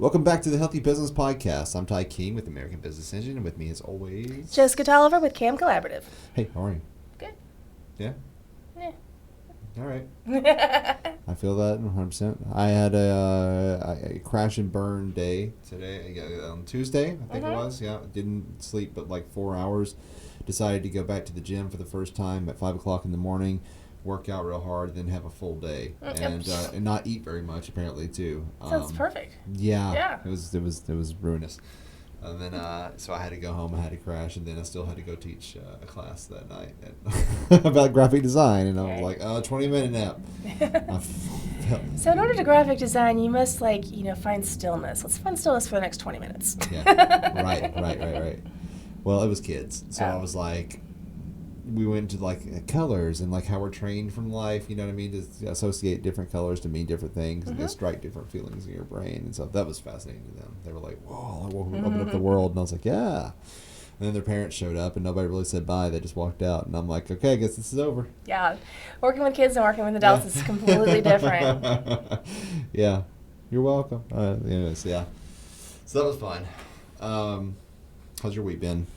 Welcome back to the Healthy Business Podcast. I'm Ty King with American Business Engine, and with me as always... Jessica Tolliver with CAM Collaborative. Hey, how are you? Good. Yeah? Yeah. All right. I feel that 100%. I had a crash and burn day today, on Tuesday, I think it was. Yeah, didn't sleep but like 4 hours. Decided to go back to the gym for the first time at 5 o'clock in the morning, work out real hard, then have a full day, and not eat very much apparently too. Sounds perfect. Yeah. It was ruinous. And then so I had to go home. I had to crash, and then I still had to go teach a class that night about graphic design. And I was like, 20-minute nap. So in order to graphic design, you must find stillness. Let's find stillness for the next 20 minutes. Yeah. Right. Well, it was kids, so I was like, we went into like colors and like how we're trained from life, you know what I mean, to associate different colors to mean different things and to strike different feelings in your brain and stuff. That was fascinating to them. They were like, whoa, open up the world. And I was like, yeah. And then their parents showed up and nobody really said bye. They just walked out. And I'm like, okay, I guess this is over. Yeah. Working with kids and working with adults is completely different. Yeah. You're welcome. Anyways, yeah. So that was fun. How's your week been?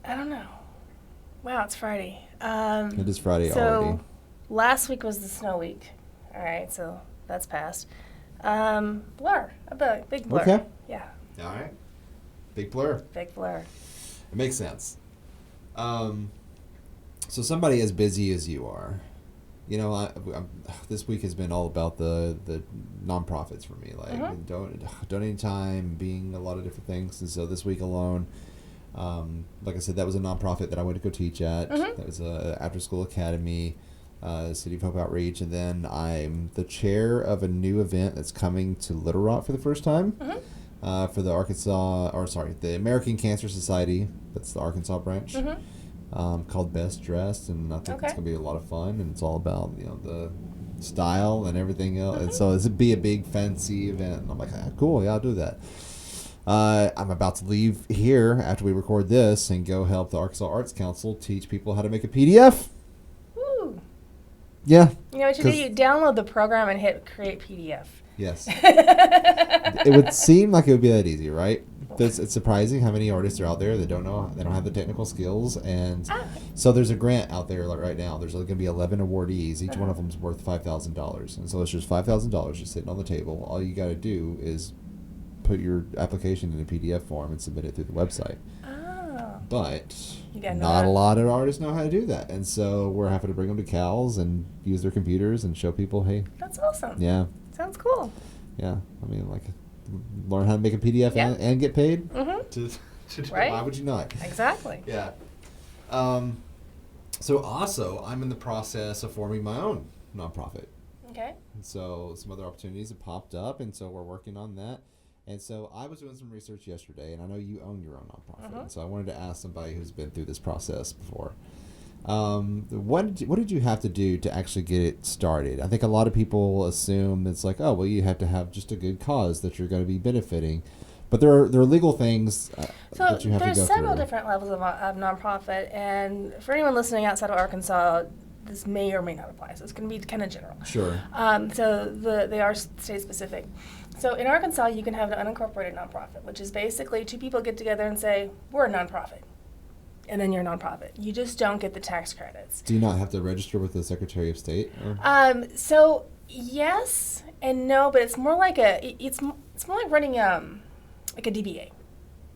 I don't know. Wow, it's Friday. It is Friday already. So last week was the snow week. All right, so that's passed. Blur. A big blur. Okay. Yeah. All right. Big blur. Big blur. It makes sense. So somebody as busy as you are, this week has been all about the nonprofits for me, like donating time, being a lot of different things. And so this week alone, like I said, that was a nonprofit that I went to go teach at. That was a after-school academy, City of Hope Outreach, and then I'm the chair of a new event that's coming to Little Rock for the first time for the the American Cancer Society. That's the Arkansas branch. Called Best Dressed, and I think it's gonna be a lot of fun. And it's all about the style and everything else. And so this would be a big fancy event. And I'm like, cool, yeah, I'll do that. I'm about to leave here after we record this and go help the Arkansas Arts Council teach people how to make a PDF. Woo. Yeah. You know what you do? You download the program and hit create PDF. Yes. It would seem like it would be that easy, right? It's surprising how many artists are out there that don't have the technical skills, and so there's a grant out there right now. There's going to be 11 awardees. Each one of them is worth $5,000, and so it's just $5,000 just sitting on the table. All you got to do is put your application in a PDF form and submit it through the website. But not a lot of artists know how to do that, and so we're having to bring them to CALS and use their computers and show people, hey. That's awesome. Yeah. Sounds cool. Yeah, I mean, like, learn how to make a PDF and get paid. Right? Why would you not? Exactly. Yeah. So also, I'm in the process of forming my own nonprofit. Okay. And so some other opportunities have popped up, and so we're working on that. And so I was doing some research yesterday, and I know you own your own nonprofit. And so I wanted to ask somebody who's been through this process before. What did you have to do to actually get it started? I think a lot of people assume it's like, oh, well, you have to have just a good cause that you're going to be benefiting. But there are legal things that you have to go through. So there's several different levels of nonprofit. And for anyone listening outside of Arkansas, this may or may not apply. So it's going to be kind of general. Sure. So they are state specific. So in Arkansas, you can have an unincorporated nonprofit, which is basically two people get together and say, we're a nonprofit. And then you're a nonprofit. You just don't get the tax credits. Do you not have to register with the Secretary of State? So yes and no, but it's more like it's more like running like a DBA.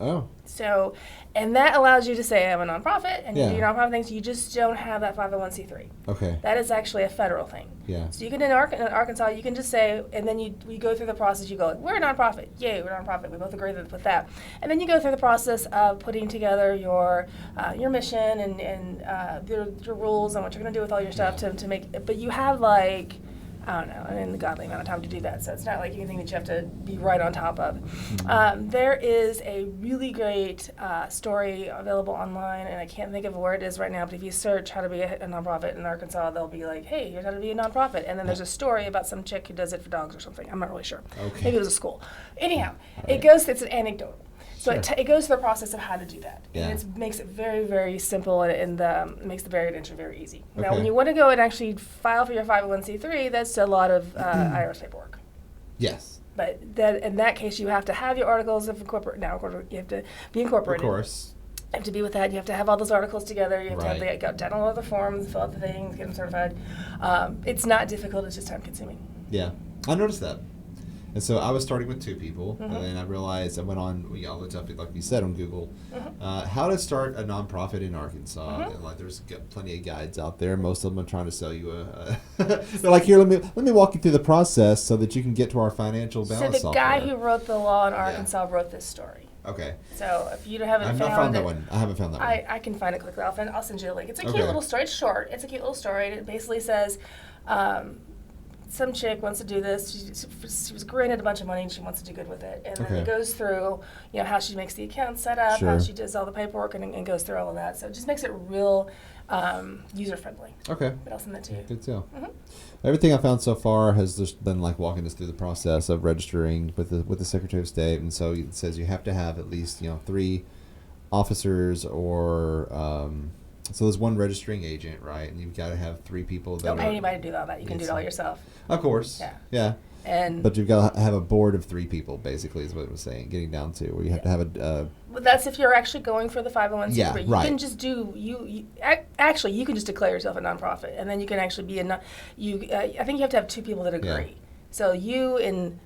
Oh. So, and that allows you to say I'm a nonprofit, and you do your nonprofit things. You just don't have that 501c3. Okay. That is actually a federal thing. Yeah. So you can in Arkansas, you can just say, and then we go through the process. You go, we're a nonprofit. Yay, we're a nonprofit. We both agree with that. And then you go through the process of putting together your mission and your rules and what you're going to do with all your stuff to make. But you have like, I don't know, an ungodly amount of time to do that. So it's not like anything that you have to be right on top of. There is a really great story available online, and I can't think of where it is right now, but if you search how to be a nonprofit in Arkansas, they'll be like, hey, here's how to be a nonprofit. And then there's a story about some chick who does it for dogs or something. I'm not really sure. Okay. Maybe it was a school. Anyhow, it's an anecdotal. So it goes through the process of how to do that. Yeah. And it makes it very, very simple, and makes the barrier to entry very easy. Now, when you want to go and actually file for your 501c3, that's a lot of IRS paperwork. Yes. But that in that case, you have to have your articles of incorporate. Now you have to be incorporated. Of course. You have to be with that. You have to have all those articles together. You have Right. to have go down all of the forms, fill out the things, get them certified. It's not difficult. It's just time consuming. Yeah, I noticed that. And so I was starting with 2 people, Mm-hmm. and then I realized I went on, I looked up, like you said, on Google, Mm-hmm. how to start a nonprofit in Arkansas. Mm-hmm. And like, there's plenty of guides out there. Most of them are trying to sell you a. They're like, here, let me walk you through the process so that you can get to our financial balance. So the guy software. who wrote the law in Arkansas wrote this story. Okay. So if you haven't I've found not found that it, one. I haven't found that one. I can find it quickly. I'll send you a link. It's a cute Okay. little story. It's short. It's a cute little story. It basically says, some chick wants to do this. She was granted a bunch of money and she wants to do good with it. And then Okay. it goes through, how she makes the account set up, how Sure. she does all the paperwork, and goes through all of that. So it just makes it real user friendly. Okay. But I'll send that to you. Good deal. Mm-hmm. Everything I found so far has just been like walking us through the process of registering with the Secretary of State, and so it says you have to have at least 3 officers or so there's 1 registering agent, right? And you've got to have 3 people that Don't pay are, anybody to do all that. You can do it all yourself. Of course. Yeah. Yeah. And But you've got to have a board of 3 people, basically, is what it was saying, getting down to where you have to have a. But that's if you're actually going for the 501c3. Yeah, You right. can just do actually you can just declare yourself a nonprofit, and then you can actually be I think you have to have 2 people that agree. Yeah. So you and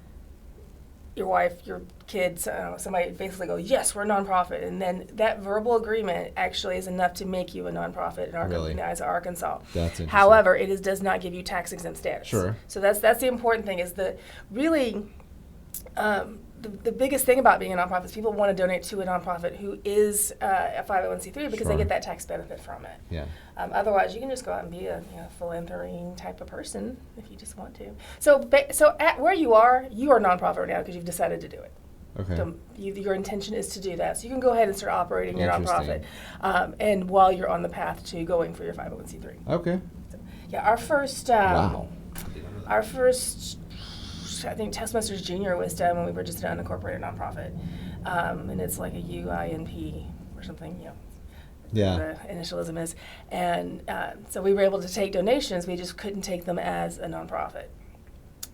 your wife, your kids, somebody basically go, yes, we're a nonprofit, and then that verbal agreement actually is enough to make you a nonprofit in Really? Arkansas. That's interesting. However, it does not give you tax exempt status. Sure. So that's the important thing is that really. The biggest thing about being a nonprofit is people want to donate to a nonprofit who is a 501c3 because Sure. they get that tax benefit from it. Yeah. Otherwise, you can just go out and be a philanthropy type of person if you just want to. So at where you are nonprofit right now because you've decided to do it. Okay. So your intention is to do that. So you can go ahead and start operating your nonprofit, Interesting. and while you're on the path to going for your 501c3. Okay. So, yeah, our first. Wow. Our first, I think, Toastmasters Junior was done when we were just an unincorporated nonprofit, and it's like a UINP or something, Yeah. the initialism is, and so we were able to take donations. We just couldn't take them as a nonprofit.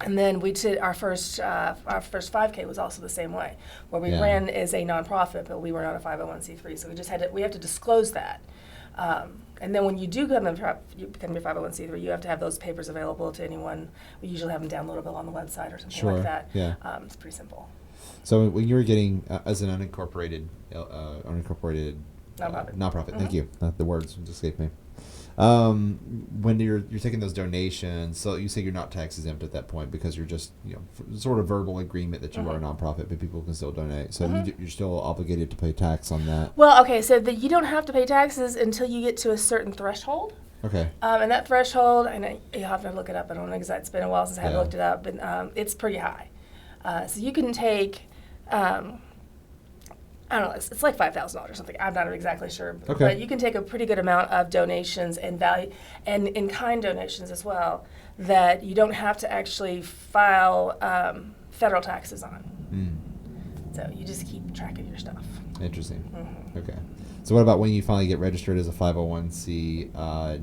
And then we did our first 5K was also the same way, where we Yeah. ran as a nonprofit, but we were not a 501c3. So we just we have to disclose that. And then when you do become your 501c3, you have to have those papers available to anyone. We usually have them downloadable on the website or something Sure. like that. Yeah. It's pretty simple. So when you were getting as an unincorporated Nonprofit. nonprofit, thank Mhm. you. The words just escaped me. When you're taking those donations, so you say you're not tax exempt at that point because you're just sort of verbal agreement that you are a nonprofit, but people can still donate. So you're still obligated to pay tax on that. Well, okay, so you don't have to pay taxes until you get to a certain threshold. Okay. And that threshold, and you have to look it up. I don't know exactly. It's been a while since I have Yeah. looked it up, but it's pretty high. So you can take, I don't know, it's like $5,000 or something. I'm not exactly sure, Okay. but you can take a pretty good amount of donations and value, and in-kind donations as well, that you don't have to actually file federal taxes on. So you just keep track of your stuff. Interesting. Mm-hmm. Okay. So what about when you finally get registered as a 501c?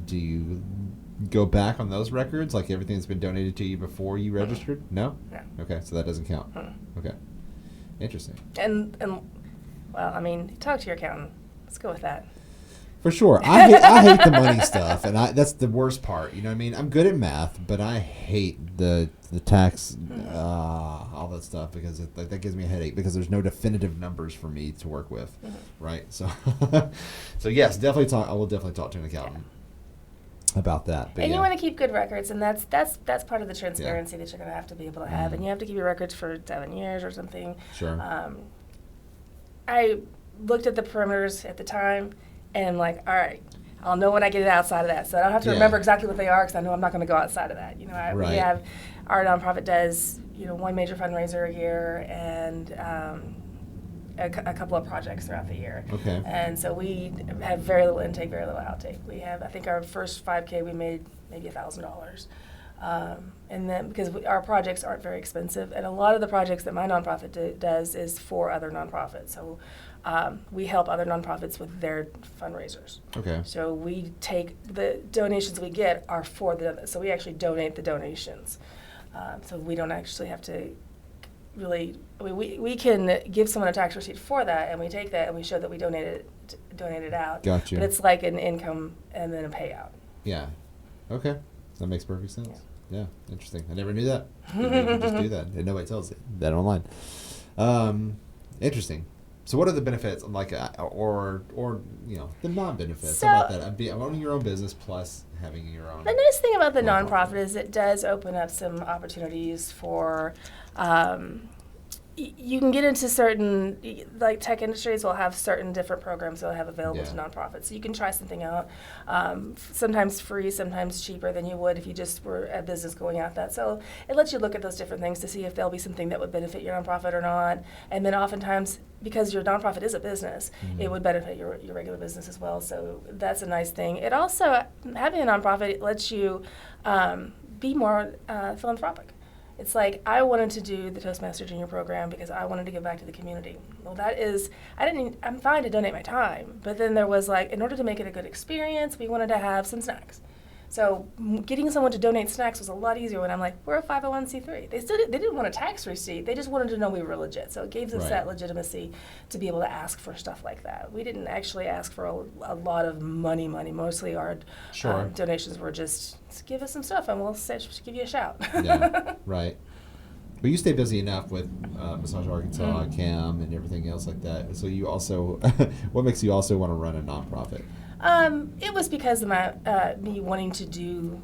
Do you go back on those records, like everything that's been donated to you before you registered? No? No. Okay, so that doesn't count. Mm-hmm. Okay. Interesting. And well, I mean, talk to your accountant. Let's go with that. For sure. I hate the money stuff, and that's the worst part. You know what I mean? I'm good at math, but I hate the tax, all that stuff, because that gives me a headache because there's no definitive numbers for me to work with, right? So, so yes, I will definitely talk to an accountant about that. But And yeah. you want to keep good records, and that's part of the transparency that you're going to have to be able to have, and you have to keep your records for 7 years or something. Sure. I looked at the perimeters at the time, and I'm like, all right, I'll know when I get it outside of that. So I don't have to remember exactly what they are because I know I'm not going to go outside of that. Right. We have our nonprofit does one major fundraiser a year and a couple of projects throughout the year. Okay. And so we have very little intake, very little outtake. We have, I think, our first 5K we made maybe $1,000. And then because our projects aren't very expensive, and a lot of the projects that my nonprofit does is for other nonprofits. So we help other nonprofits with their fundraisers. Okay. So we take the donations we get are for so we actually donate the donations. So we don't actually have to really, I mean, we can give someone a tax receipt for that, and we take that and we show that we donate it out. Gotcha. But it's like an income and then a payout. Yeah. Okay. That makes perfect sense. Yeah. Interesting. I never knew that. You can just do that, and nobody tells you that online. Interesting. So what are the benefits, like, or the non-benefits? So, How about that? Owning your own business plus having your own. The nice thing about the nonprofit is it does open up some opportunities for. You can get into certain, like tech industries will have certain different programs they'll have available to nonprofits. So you can try something out, sometimes free, sometimes cheaper than you would if you just were a business going out that. So it lets you look at those different things to see if there'll be something that would benefit your nonprofit or not. And then oftentimes, because your nonprofit is a business, it would benefit your regular business as well. So that's a nice thing. It also, having a nonprofit, lets you be more philanthropic. It's like, I wanted to do the Toastmaster Junior program because I wanted to give back to the community. Well, I'm fine to donate my time, but then there was like, in order to make it a good experience, we wanted to have some snacks. So getting someone to donate snacks was a lot easier when I'm like, we're a 501c3. They didn't want a tax receipt. They just wanted to know we were legit. So it gave us that legitimacy to be able to ask for stuff like that. We didn't actually ask for a lot of money. Mostly our donations were just give us some stuff and we'll give you a shout. Yeah, right. But you stay busy enough with Massage Arkansas, CAM, and everything else like that. So you also, what makes you also want to run a nonprofit? It was because of me wanting to do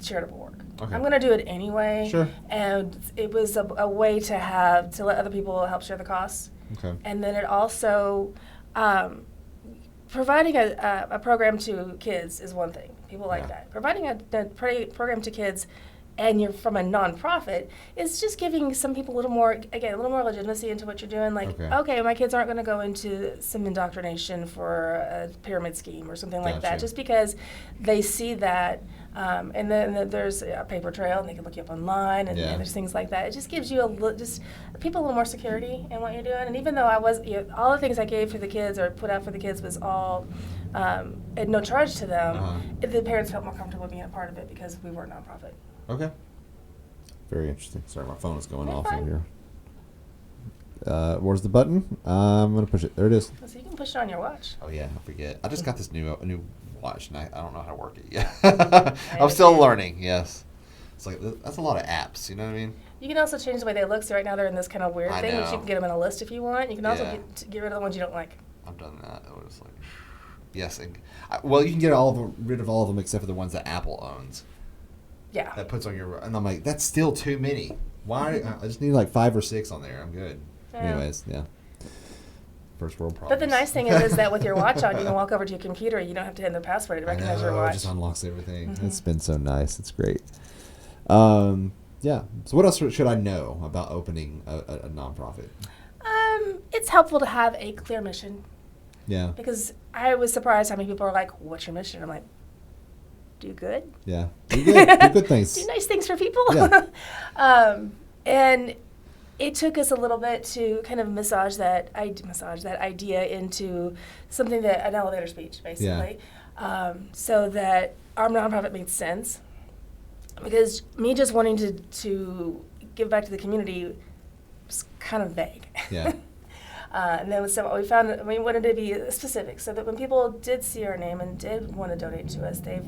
charitable work. Okay. I'm going to do it anyway. Sure. And it was a way to let other people help share the costs. Okay. And then it also, providing a program to kids is one thing. People like that. Providing a program to kids and you're from a nonprofit, is just giving some people a little more legitimacy into what you're doing. Like, okay, my kids aren't going to go into some indoctrination for a pyramid scheme or something like that, just because they see that. And then there's a paper trail, and they can look you up online, and there's things like that. It just gives you people a little more security in what you're doing. And even though all the things I gave for the kids or put out for the kids was all at no charge to them, the parents felt more comfortable being a part of it because we were a nonprofit. Okay. Very interesting. Sorry, my phone is going off in here. Where's the button? I'm going to push it. There it is. So you can push it on your watch. Oh, yeah. I forget. I just got this new watch, and I don't know how to work it yet. I'm still learning, yes. It's like, that's a lot of apps, you know what I mean? You can also change the way they look. So right now they're in this kind of weird thing, which you can get them in a list if you want. You can also get rid of the ones you don't like. I've done that. It was like, yes. And, you can get rid of all of them except for the ones that Apple owns. Yeah. That puts on your, and I'm like, that's still too many. Why? I just need like 5 or 6 on there. I'm good. Yeah. Anyways, yeah. First world problems. But the nice thing is that with your watch on, you can walk over to your computer. You don't have to enter the password to recognize your watch. It just unlocks everything. Mm-hmm. It's been so nice. It's great. Yeah. So what else should I know about opening a nonprofit? It's helpful to have a clear mission. Yeah. Because I was surprised how many people are like, "What's your mission?" I'm like, do good. Yeah. Do good. Do good things. Do nice things for people. Yeah. And it took us a little bit to kind of massage that idea into something an elevator speech, basically, so that our nonprofit made sense. Because me just wanting to give back to the community was kind of vague. Yeah. And then so we wanted to be specific so that when people did see our name and did want to donate to us, they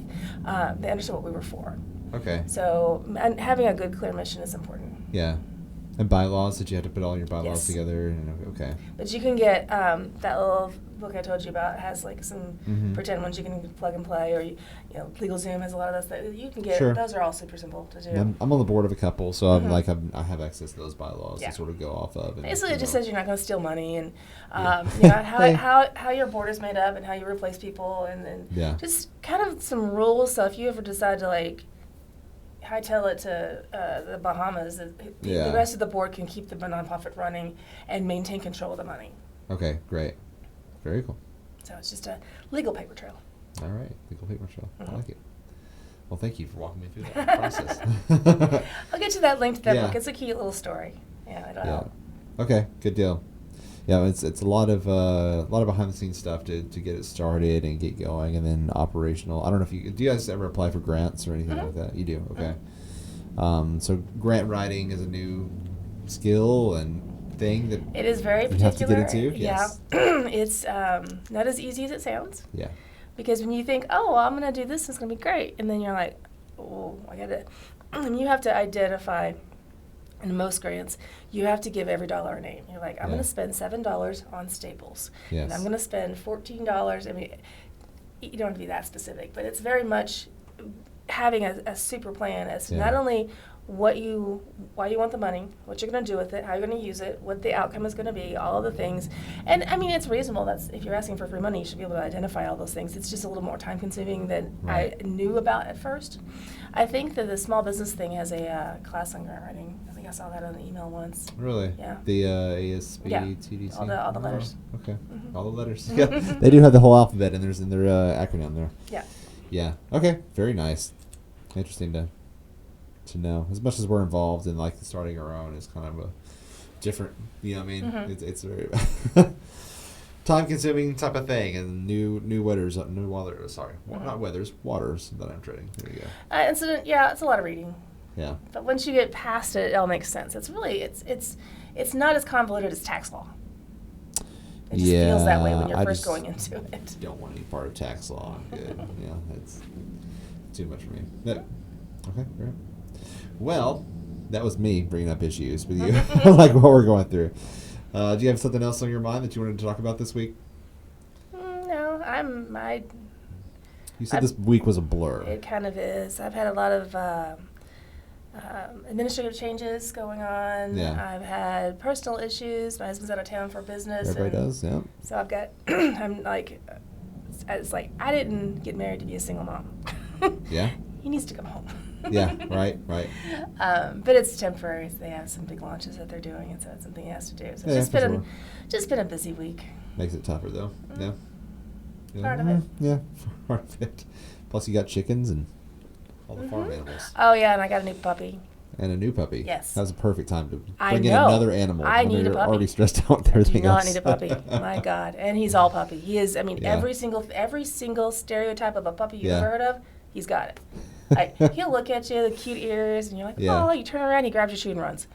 understood what we were for. Okay. So having a good, clear mission is important. Yeah. And bylaws, did you have to put all your bylaws together? Okay. But you can get that little book I told you about. It has like some pretend ones you can plug and play, or LegalZoom has a lot of those that you can get. Sure. Those are all super simple to do. I'm on the board of a couple, so I have access to those bylaws to sort of go off of. Basically, it just says you're not going to steal money, and how your board is made up, and how you replace people, and just kind of some rules. So if you ever decide to hightail it to the Bahamas, the rest of the board can keep the nonprofit running and maintain control of the money. Okay, great. Very cool. So it's just a legal paper trail. All right, legal paper trail. I like it. Well, thank you for walking me through that process. I'll get you that link to that book. It's a cute little story. Yeah, it'll help. Okay, good deal. Yeah, it's a lot of behind the scenes stuff to get it started and get going, and then operational. I don't know if do you guys ever apply for grants or anything like that? You do, okay. So grant writing is a new skill and thing that it is very you particular. have to get into? Yes. Yeah. It's not as easy as it sounds. Yeah. Because when you think, oh, well, I'm going to do this, it's going to be great. And then you're like, oh, I got to. And you have to identify, in most grants, you have to give every dollar a name. You're like, I'm going to spend $7 on staples. Yes. And I'm going to spend $14. I mean, you don't have to be that specific, but it's very much having a super plan as to not only why you want the money, what you're going to do with it, how you're going to use it, what the outcome is going to be, all of the things. And I mean, it's reasonable. That's if you're asking for free money, you should be able to identify all those things. It's just a little more time consuming than I knew about at first. I think that the small business thing has a class on grant writing. I think I saw that on the email once. Really? Yeah. The ASB, TDC? All the letters. Okay. Mm-hmm. All the letters. Yeah. They do have the whole alphabet in their acronym there. Yeah. Yeah. Okay. Very nice. Interesting to know. As much as we're involved in like starting our own, it's kind of a different. You know what I mean? Mm-hmm. It's very time-consuming type of thing, and new waters. Sorry, not weathers, waters that I'm treading. There you go. It's a lot of reading. Yeah. But once you get past it, it all makes sense. It's really it's not as convoluted as tax law. It just feels that way when you're first going into it. Don't want any part of tax law. I'm good. Yeah, it's too much for me. But, okay, great. Well, that was me bringing up issues with you, like what we're going through. Do you have something else on your mind that you wanted to talk about this week? No, You said this week was a blur. It kind of is. I've had a lot of administrative changes going on. Yeah. I've had personal issues. My husband's out of town for business. Everybody does, yeah. So I've got, I'm like, it's like, I didn't get married to be a single mom. Yeah. He needs to come home. Yeah, right. But it's temporary. They have some big launches that they're doing, and so it's something he has to do. So it's just been a busy week. Makes it tougher, though. Yeah. Part of it. Yeah, part of it. Plus, you got chickens and all the farm animals. Oh, yeah, and I got a new puppy. And a new puppy. Yes. That was a perfect time to bring in another animal. I need a puppy. Already stressed out with everything else. I do not need a puppy. My God. And he's all puppy. He is, I mean, every single stereotype of a puppy you've ever heard of, he's got it. He'll look at you, the cute ears, and you're like, oh, you turn around, he grabs your shoe and runs.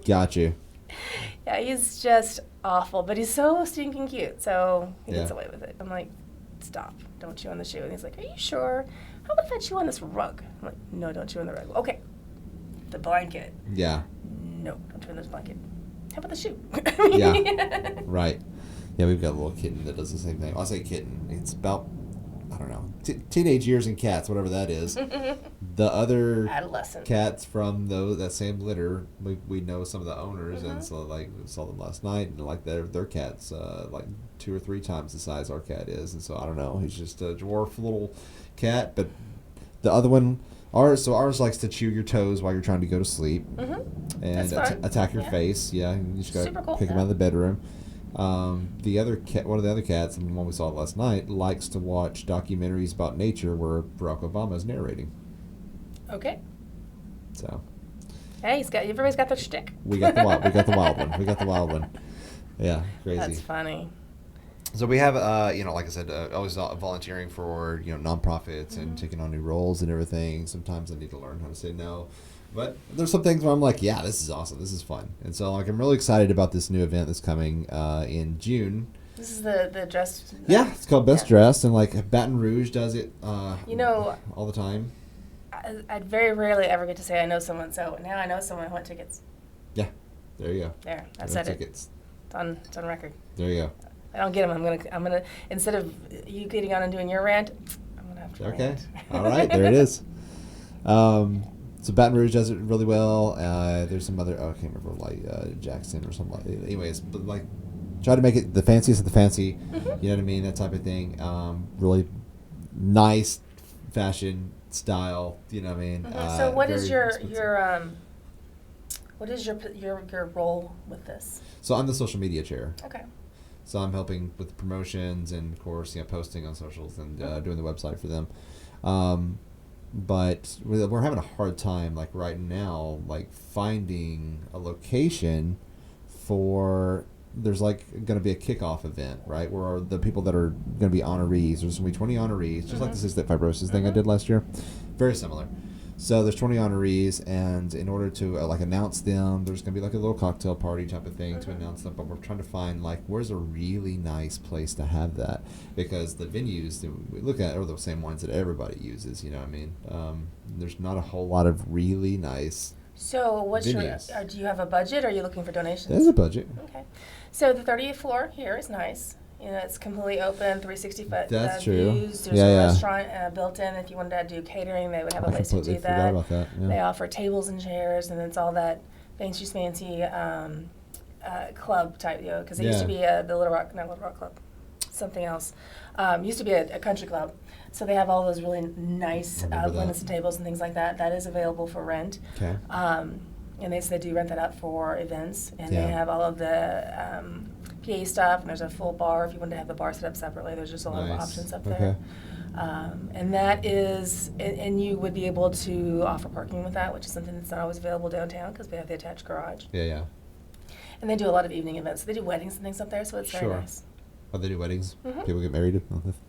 Got you. Yeah, he's just awful, but he's so stinking cute, so he gets away with it. I'm like, stop, don't chew on the shoe. And he's like, are you sure? How about if I chew on this rug? I'm like, no, don't chew on the rug. Okay, the blanket. Yeah. No, don't chew on this blanket. How about the shoe? Yeah, right. Yeah, we've got a little kitten that does the same thing. I'll say kitten. It's about, I don't know, teenage years in cats, whatever that is. The other adolescent cats from that same litter, we know some of the owners, and so like we saw them last night, and like their cats like 2 or 3 times the size our cat is, and so I don't know, he's just a dwarf little cat, but the other one. Ours likes to chew your toes while you're trying to go to sleep, and attack your face. Yeah, you just gotta pick him out of the bedroom. The other cat, one of the other cats, the one we saw last night, likes to watch documentaries about nature where Barack Obama is narrating. Okay. So. Hey, everybody's got their shtick. We got the wild one. Yeah, crazy. That's funny. So we have, like I said, always volunteering for, nonprofits and taking on new roles and everything. Sometimes I need to learn how to say no. But there's some things where I'm like, yeah, this is awesome. This is fun. And so I'm really excited about this new event that's coming in June. This is the dress. Yeah, it's called Best Dressed, and like Baton Rouge does it all the time. I very rarely ever get to say I know someone, so now I know someone who wants tickets. Yeah, there you go. There, I said tickets. It's on record. There you go. I don't get them. I'm gonna instead of you getting on and doing your rant, I'm gonna have to rant. All right, there it is. So Baton Rouge does it really well. There's some other, I can't remember, like Jackson or something like that. Anyways, but like try to make it the fanciest of the fancy. You know what I mean? That type of thing. Really nice fashion style. You know what I mean? So what is your role with this? So I'm the social media chair. Okay. So I'm helping with promotions and, of course, posting on socials and doing the website for them. But we're having a hard time, like right now, like finding a location for. There's like going to be a kickoff event, right? Where the people that are going to be honorees. There's going to be 20 honorees, just like the cystic fibrosis thing I did last year. Very similar. So there's 20 honorees, and in order to like announce them, there's gonna be like a little cocktail party type of thing to announce them. But we're trying to find like where's a really nice place to have that, because the venues that we look at are the same ones that everybody uses. You know what I mean? There's not a whole lot of really nice. So what's venues. your, do you have a budget, or are you looking for donations? There's a budget. Okay. So the 30th floor here is nice. You know, it's completely open, 360 That's true. views. There's Yeah, a yeah. restaurant built in. If you wanted to do catering, they would have a I place to completely do forgot that. about that. Yeah. They offer tables and chairs, and it's all that fancy club type, you know, because it used to be the not Little Rock Club, something else. Used to be a country club. So they have all those really nice linens and tables and things like that. That is available for rent. Okay. And they do rent that out for events, and Yeah. they have all of the PA stuff, and there's a full bar if you want to have the bar set up separately. There's just a lot of options up there. And that is, and you would be able to offer parking with that, which is something that's not always available downtown because we have the attached garage. Yeah, yeah. And they do a lot of evening events. They do weddings and things up there, so it's very Sure. nice. Oh, they do weddings? Mhm. People get married?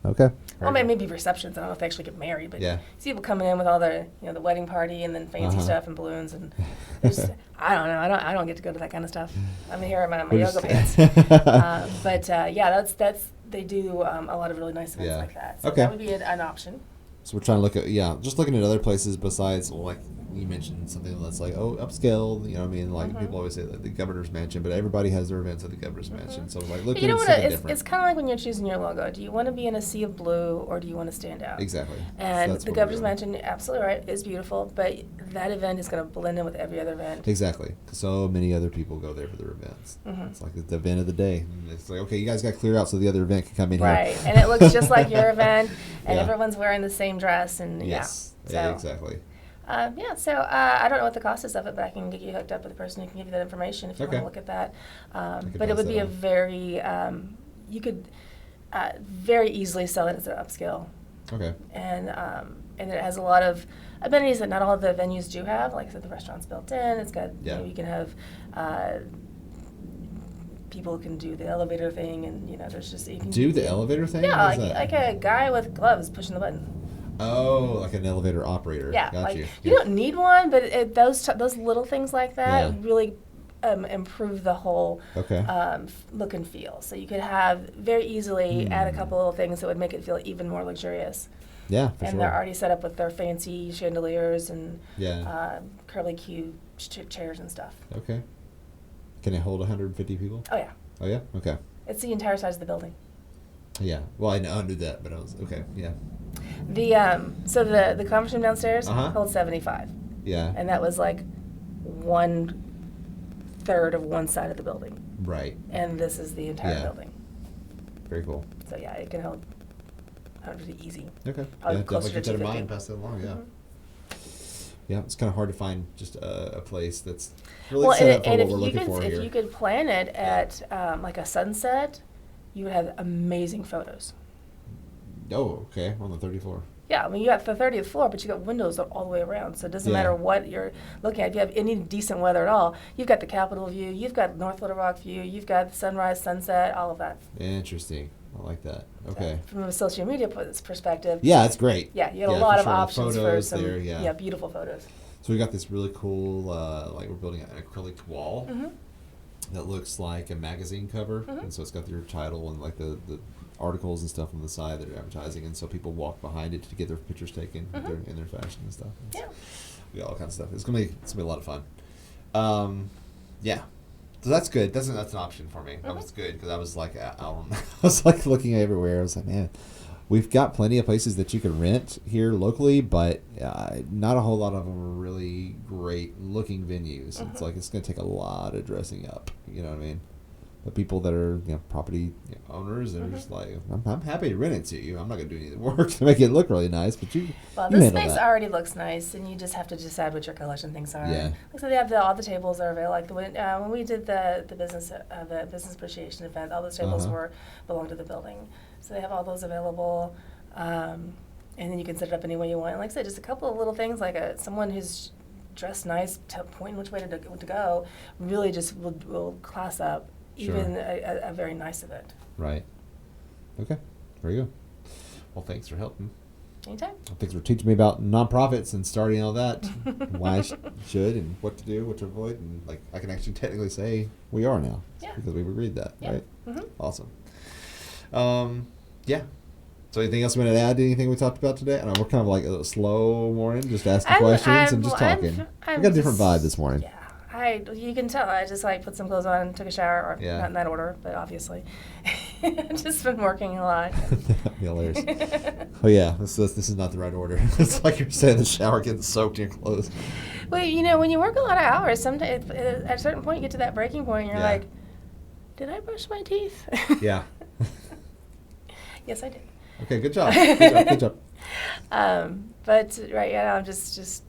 Okay. Well, maybe receptions. I don't know if they actually get married, but Yeah. you see people coming in with all the, you know, the wedding party and then fancy stuff and balloons and there's, I don't know. I don't get to go to that kind of stuff. I'm here in my yoga pants. But yeah, that's they do a lot of really nice events like that. So that would be an option. So we're trying to look at just looking at other places besides, like you mentioned, something that's like upscale. You know what I mean? Like people always say like the governor's mansion, but everybody has their events at the governor's mansion. So like looking at something different. It's kind of like when you're choosing your logo. Do you want to be in a sea of blue or do you want to stand out? Exactly. And the governor's mansion, absolutely right, is beautiful, but that event is going to blend in with every other event. Exactly. So many other people go there for their events. It's like the event of the day. And it's like, okay, you guys got to clear out so the other event can come in here. Right, and it looks just like your event, and everyone's wearing the same dress, and yes. So, yeah, exactly. So I don't know what the cost is of it, but I can get you hooked up with a person who can give you that information if you want to look at that. But it would be a very, you could very easily sell it as an upscale. Okay. And it has a lot of amenities that not all of the venues do have. Like I said, the restaurant's built in. It's got, you know, you can have people can do the elevator thing, and you know, there's just you can do the elevator thing. Yeah, like a guy with gloves pushing the button. Oh, like an elevator operator. Yeah, Got like you. You don't need one, but those little things like that really improve the whole look and feel. So you could have very easily add a couple little things that would make it feel even more luxurious. Yeah, for and sure. They're already set up with their fancy chandeliers and curly Q chairs and stuff. Okay. Can it hold 150 people? Oh yeah. Oh yeah. Okay. It's the entire size of the building. Yeah. Well, I knew that, but I was okay. Yeah. So the conference room downstairs holds 75. Yeah. And that was like 1/3 of one side of the building. Right. And this is the entire building. Very cool. So yeah, it can hold 150 easy. Okay. Probably closer closer to to 250. mind, pass that along. Yeah. Yeah, it's kind of hard to find just a place that's really set up for what we're looking for here. If you could plan it at like a sunset, you would have amazing photos. Oh, okay, on the 30th floor. Yeah, I mean, you got the 30th floor, but you got windows all the way around, so it doesn't matter what you're looking at. If you have any decent weather at all, you've got the Capitol view, you've got North Little Rock view, you've got sunrise, sunset, all of that. Interesting. I like that. Okay. So from a social media perspective. Yeah, it's great. Yeah, you got a lot of sure. options Photos for some there, beautiful photos. So we got this really cool, like we're building an acrylic wall that looks like a magazine cover, and so it's got your title and like the articles and stuff on the side that are advertising, and so people walk behind it to get their pictures taken in their fashion and stuff. And we got all kinds of stuff. It's gonna be a lot of fun. Yeah. So that's good. That's an option for me. That was good because I was like, I was like looking everywhere. I was like, man, we've got plenty of places that you can rent here locally, but not a whole lot of them are really great looking venues. It's like it's going to take a lot of dressing up. You know what I mean? The people that are property owners, they're just like, I'm happy to rent it to you. I'm not going to do any of the work to make it look really nice, but this space already looks nice, and you just have to decide what your collection things are. Yeah. Like so they have all the tables are available. Like when we did the business appreciation event, all those tables belong to the building, so they have all those available. And then you can set it up any way you want. And like I said, just a couple of little things like someone who's dressed nice, pointing which way to go, really just will class up. Even a very nice event. Right. Okay. Very good. Well, thanks for helping. Anytime. Thanks for teaching me about nonprofits and starting all that. Why I should and what to do, what to avoid, and like I can actually technically say we are now. Yeah. Because we've agreed that, right? Mm-hmm. Awesome. Yeah. So anything else you want to add to anything we talked about today? I know we're kind of like a slow morning, just asking questions and just talking. We got a different vibe this morning. Yeah. You can tell. I just like put some clothes on, took a shower, or not in that order, but obviously, I've just been working a lot. That'd be hilarious. Oh yeah, this is not the right order. It's like you're saying the shower getting soaked in your clothes. Well, when you work a lot of hours, sometimes at a certain point you get to that breaking point, and you're like, did I brush my teeth? Yeah. Yes, I did. Okay, good job. Good job. But right now I'm just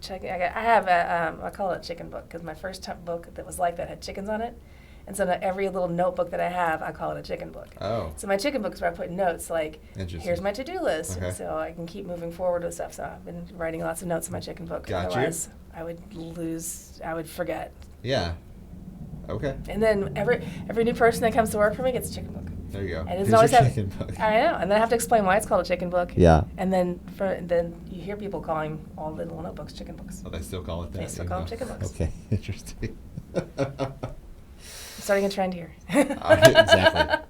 checking. I have I call it a chicken book because my first book that was like that had chickens on it, and so now every little notebook that I have, I call it a chicken book. Oh. So my chicken book is where I put notes like, here's my to-do list, Okay. so I can keep moving forward with stuff. So I've been writing lots of notes in my chicken book. Got Otherwise, I would forget. Yeah. Okay. And then every new person that comes to work for me gets a chicken book. There you go. And it's always chicken book. I know, and then I have to explain why it's called a chicken book. Yeah. And then you hear people calling all the little notebooks chicken books. Oh, they still call it that. They still call them chicken books. Okay, interesting. Starting a trend here. Exactly.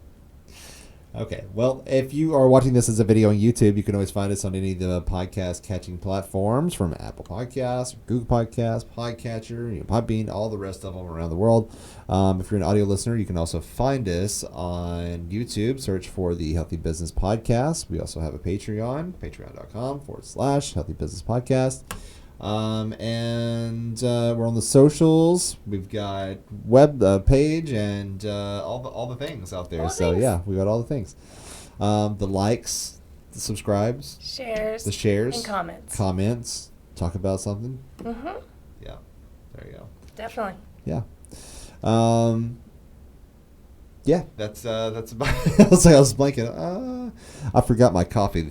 Okay, well, if you are watching this as a video on YouTube, you can always find us on any of the podcast catching platforms, from Apple Podcasts, Google Podcasts, Podcatcher, Podbean, all the rest of them around the world. If you're an audio listener, you can also find us on YouTube. Search for the Healthy Business Podcast. We also have a Patreon, patreon.com/Healthy Business Podcast. And we're on the socials. We've got web page and all the things out there. So yeah, we got all the things. The likes, the subscribes, shares, the shares, and comments. Talk about something. Mm-hmm. Yeah, there you go. Definitely. Yeah. Yeah, that's about. I was blanking. I forgot my coffee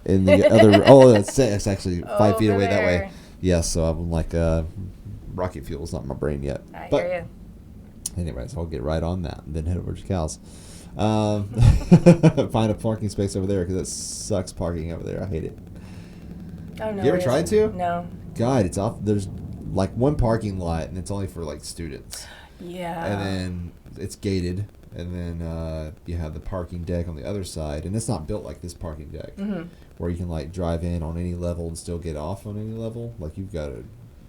in the other. Oh, it's actually 5 feet away that way. Yes, so I'm like, rocket fuel's not in my brain yet. I hear you. Anyways, I'll get right on that and then head over to Cal's. Find a parking space over there because it sucks parking over there. I hate it. Oh, no. You ever tried to? No. God, it's off. There's like one parking lot and it's only for like students. Yeah. And then it's gated. And then you have the parking deck on the other side, and it's not built like this parking deck, where you can like drive in on any level and still get off on any level. Like you've got to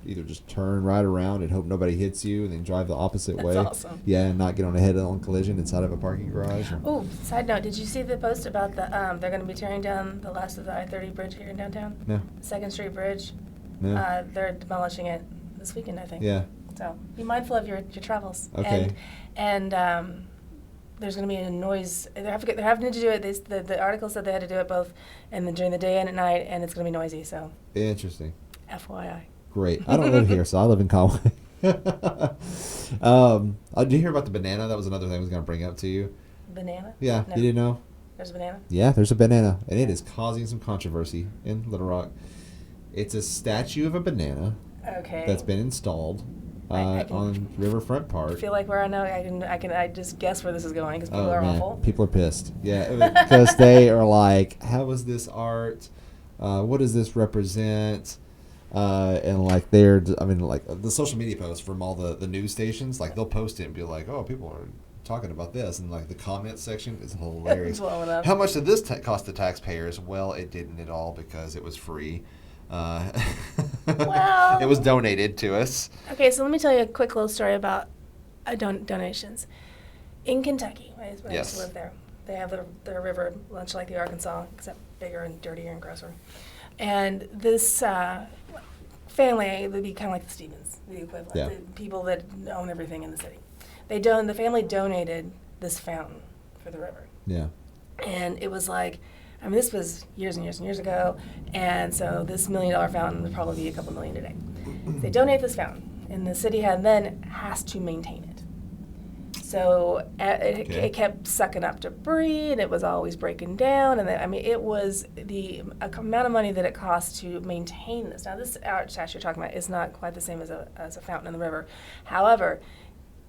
either just turn right around and hope nobody hits you, and then drive the opposite way. That's awesome. Yeah, and not get on a head-on collision inside of a parking garage. Oh, side note, did you see the post about they're going to be tearing down the last of the I-30 bridge here in downtown? No. 2nd Street Bridge. No. They're demolishing it this weekend, I think. Yeah. So be mindful of your travels. Okay. And there's going to be a noise. They're having to do it. The article said they had to do it both during the day and at night, and it's going to be noisy. So. Interesting. FYI. Great. I don't live here, so I live in Conway. Did you hear about the banana? That was another thing I was going to bring up to you. Banana? Yeah. No. You didn't know? There's a banana? Yeah, there's a banana, and it is causing some controversy in Little Rock. It's a statue of a banana. Okay. That's been installed on Riverfront Park. I feel like where I know I just guess where this is going because people are awful. People are pissed. Yeah, because they are like, how is this art? What does this represent? And like the social media posts from all the news stations, like they'll post it and be like, oh, people are talking about this, and like the comment section is hilarious. Blowing up. How much did this cost the taxpayers? Well, it didn't at all because it was free. Well, it was donated to us. Okay, so let me tell you a quick little story about donations. In Kentucky, when I used to live there, they have their river much like the Arkansas, except bigger and dirtier and grosser. And this family, they'd be kind of like the Stevens, the equivalent, the people that own everything in the city. The family donated this fountain for the river. Yeah. And it was like, this was years and years and years ago, and so this $1 million fountain would probably be a couple million today. They donate this fountain, and the city has to maintain it. So it kept sucking up debris, and it was always breaking down, and it was the amount of money that it cost to maintain this. Now, this art statue you're talking about is not quite the same as a fountain in the river. However,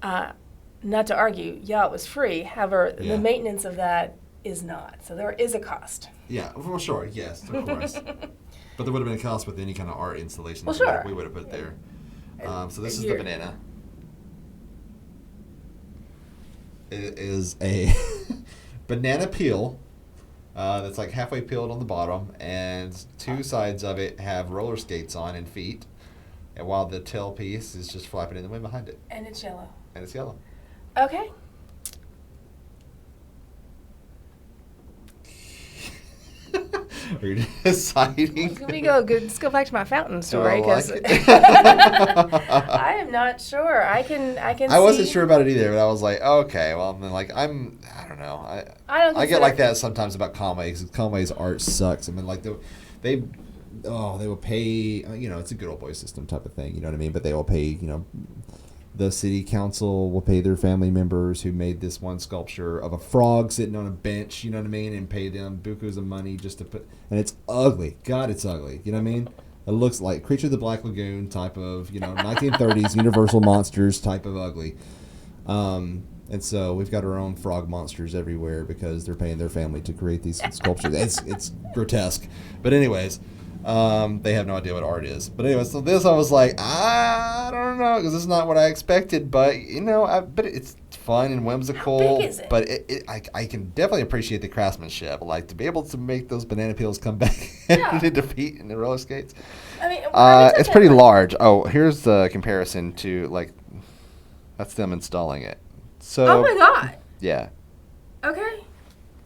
not to argue, it was free. However, the maintenance of that is not. So there is a cost. Yeah, well, sure, yes, of course. But there would have been a cost with any kind of art installation Well, sure. we would have put there. So this is the You're- banana. It is a banana peel that's like halfway peeled on the bottom, and two sides of it have roller skates on and feet, and while the tail piece is just flapping in the wind behind it. And it's yellow. And it's yellow. Okay. Are you deciding? Let's go back to my fountain story like because it? I am not sure. I can. I wasn't sure about it either, but I was like, okay, well, then, like, I don't know. I get like that sometimes about Conway, because Conway's art sucks. I mean, like, they will pay, it's a good old boy system type of thing, you know what I mean? But they will pay, the city council will pay their family members who made this one sculpture of a frog sitting on a bench, you know what I mean, and pay them bukus of money just to put, and it's ugly. God, it's ugly. You know what I mean? It looks like Creature of the Black Lagoon type of, 1930s Universal Monsters type of ugly. And so we've got our own frog monsters everywhere because they're paying their family to create these sculptures. It's grotesque. But anyways, they have no idea what art is. But anyway, so this I was like, I don't know, because it's not what I expected. But but it's fun and whimsical. How big is it? But I can definitely appreciate the craftsmanship. Like to be able to make those banana peels come back into feet in the roller skates. I mean, it's pretty large. Oh, here's the comparison to that's them installing it. So. Oh my God. Yeah. Okay.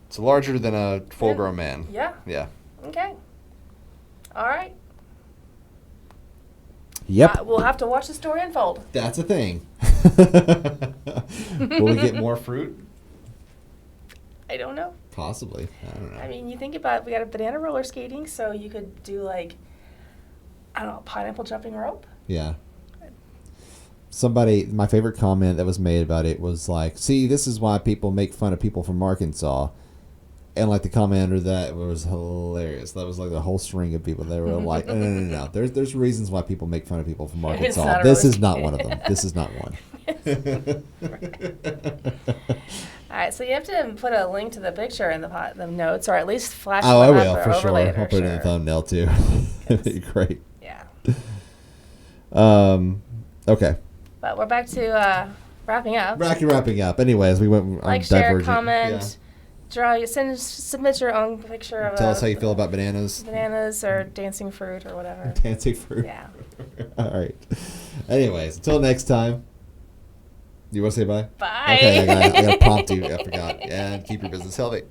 It's larger than a full-grown man. Yeah. Yeah. Okay. All right. Yep. We'll have to watch the story unfold. That's a thing. Will we get more fruit? I don't know. Possibly. I don't know. I mean, you think about we got a banana roller skating, so you could do pineapple jumping rope. Yeah. My favorite comment that was made about it was like, see, this is why people make fun of people from Arkansas. And like the comment under that was hilarious. That was like the whole string of people. They were like, no. There's reasons why people make fun of people from Arkansas. This is not one of them. This is not one. All right, so you have to put a link to the picture in the notes, or at least flash. Oh, I them will up for or sure. overlay it I'll for put it in sure. the thumbnail too. That'd be great. Yeah. Okay. But we're back to wrapping up. Wrapping up. Anyways, we went Like, share, divergent. comment, submit your own picture of. Tell us how you feel about bananas. Bananas or dancing fruit or whatever. Dancing fruit. Yeah. All right. Anyways, until next time. You want to say bye? Bye. Okay, I gotta prompt you. I forgot. And keep your business healthy.